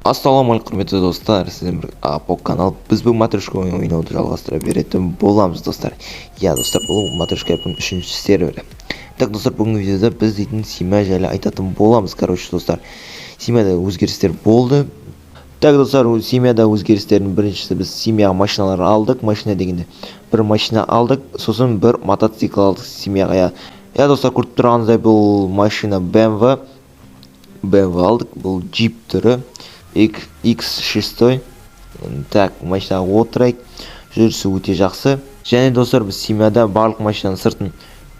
Ассалаумағалейкум құрметті достар, сіздермен бірге Апок канал. Біз бүгін матрешка ойнауды жалғастыра беретін боламыз достар. Достар, бұл матрешка әрпінің 3-ші сервері. Так достар, бүгінгі видеода біз дейтін семья жайлы айтатын боламыз. Короче достар, семьяда өзгерістер болды. Так достар, семьяда өзгерістердің біріншісі, біз семьяға машиналар алдық. Машина дегенде бір машина алдық, сосын бір мотоцикл алдық семьяға. Достар, көріп тұрғаныңыздай, бұл машина BMW алдық. Бұл джип түрі X6. Так, машинаға отырайық. Жүрісі өте жақсы. Және достар, біз семьяда барлық машинаның сыртын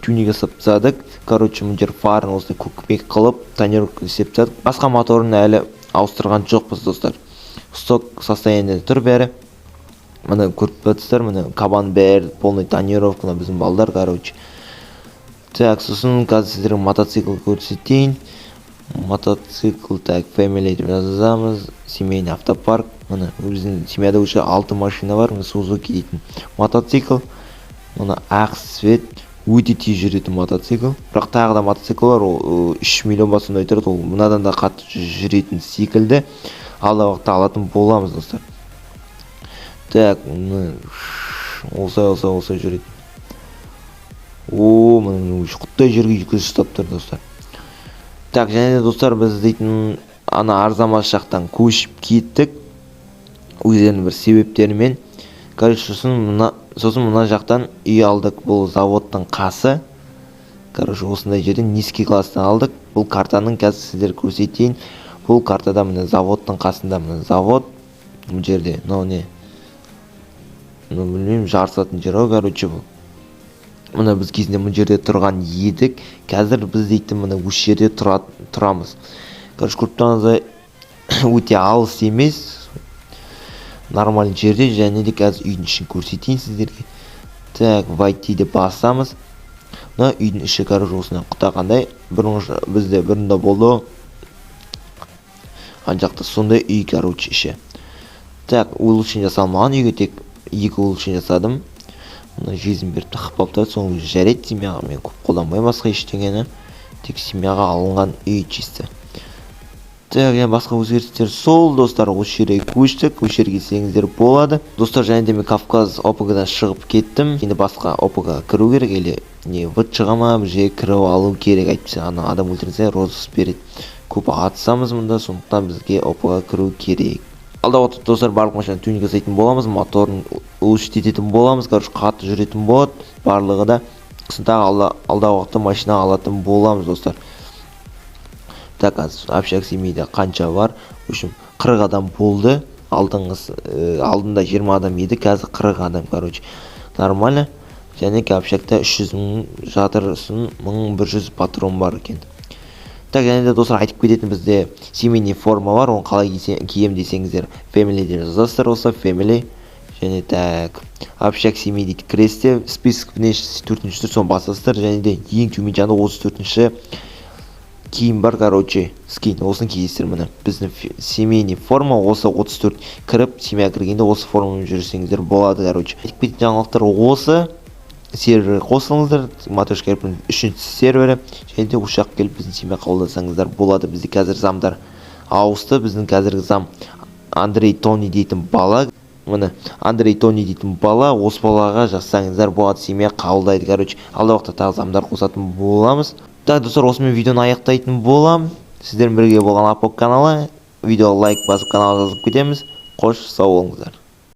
тюнинг жасап тастадық. Короче, мына жер фарын осылай көкпек қылып, тонировка жасап тастадық. Басқа моторын әлі ауыстырған жоқпыз достар. Сток состояниеде тұр бәрі. Мына көріп тұрсыздар, мына кабан бәрі полный тонировканы біздің балдар, короче. Так, сосын қазір сіздерге мотоцикл көрсетейін. Мотоцикл, так, family деп жазамыз. Семейный автопарк. Мына біздің семьяда уже 6 машина бар. Мына Suzuki дейтін мотоцикл. Мына ақ свет, өте тез жүретін мотоцикл. Бірақ тағы да мотоцикл бар, ол 3 миллион басында тұрады. Ол мынадан да қатты жүретін секілді. Алдағы уақытта алатын боламыз достар. Так, осылай жүреді. Мына құттай жерге жүкіз ұстап тұр достар. Так, және де достар, біз дейтін ана арзамас жақтан көшіп кеттік. Өздерінің бір себептерімен. Короче, сосын мына жақтан үй алдық. Бұл заводтың қасы. Короче, осындай жерден низкий класстан алдық. Бұл картаның қазір сіздер көрсетейін. Бұл картада мына заводтың қасында мына завод. Бұл жерде, білмеймін, жарысатын жер ғой, короче, бұл. Мына біз кезінде бұл жерде тұрған едік. Қазір біз дейтін мына осы жерде тұрамыз. Короче, көріп тұрғаныңыздай өте алыс емес. Нормальный жерде, және де қазір үйдің ішін көрсетейін сіздерге. Так, войти деп басамыз. Мына үйдің іші, короче, осындай құтақандай. Бізде бұрында болды. Ана жақта сондай үй, короче, іші. Так, улучшение жасалмаған, үйге тек 2 улучшение жасадым. Мына жезін беріп тақпапты, соны жарайды семьяға. Мен көп қолданбаймын басқа ештеңені. Тек семьяға алынған үй чисті. Так, басқа өзгерістер сол достар, осы жерге көштік. Осы жерге келсеңіздер болады. Достар, және де мен Кавказ ОПГ-дан шығып кеттім. Енді басқа ОПГ-ға кіру керек, или не вұт шығама, бір жерге кіріп алу керек. Айтпаса, ана адам өлтірсе розысыз береді. Көп атысамыз мұнда, сондықтан бізге ОПГ-ға кіру керек. Алдағы уақытта достар, барлық машина тюнинг жасайтын боламыз, моторын улучшить ететін боламыз, короче, қатты жүретін болады барлығы да. Сосын тағы алдағы уақытта машина алатын боламыз достар. Так, общак семейде қанша бар? Үшім 40 адам болды. Алдында 20 адам еді, қазір 40 адам, короче. Нормально. Және общакта 300 мың жатырсын 1100 патрон бар екен. Так, және де достар, айтып кететін бізде семейный форма бар. Оны қалай кием десеңіздер, family деп жазасыздар осы, family. Және так, общак семей дейді кресте, список 4-ші тұр, соны басасыздар. Және де ең төмен жағында 34-ші киім бар, короче, скин, осыны киесіздер міне. Біздің семейный форма осы 34 кіріп, семьяға кіргенде осы формамен жүрсеңіздер болады, короче. Айтып кететін жаңалықтар осы. Сервері қосылыңыздар, матрешка әрпінің 3-ші сервері. Және де ұшақ келіп біздің семья қабылдасаңыздар болады. Бізде қазір замдар ауысты. Біздің қазіргі зам Андрей Тони дейтін бала. Міне, Андрей Тони дейтін бала. Осы балаға жазсаңыздар болады, семья қабылдайды. Короче, алдағы уақытта тағы замдар қосатын боламыз. Так, достар, осымен видеоны аяқтайтын болам. Сіздермен бірге болған Апок каналы. Видеоға лайк басып каналға жазылып кетеміз. Қош, сау болыңыздар.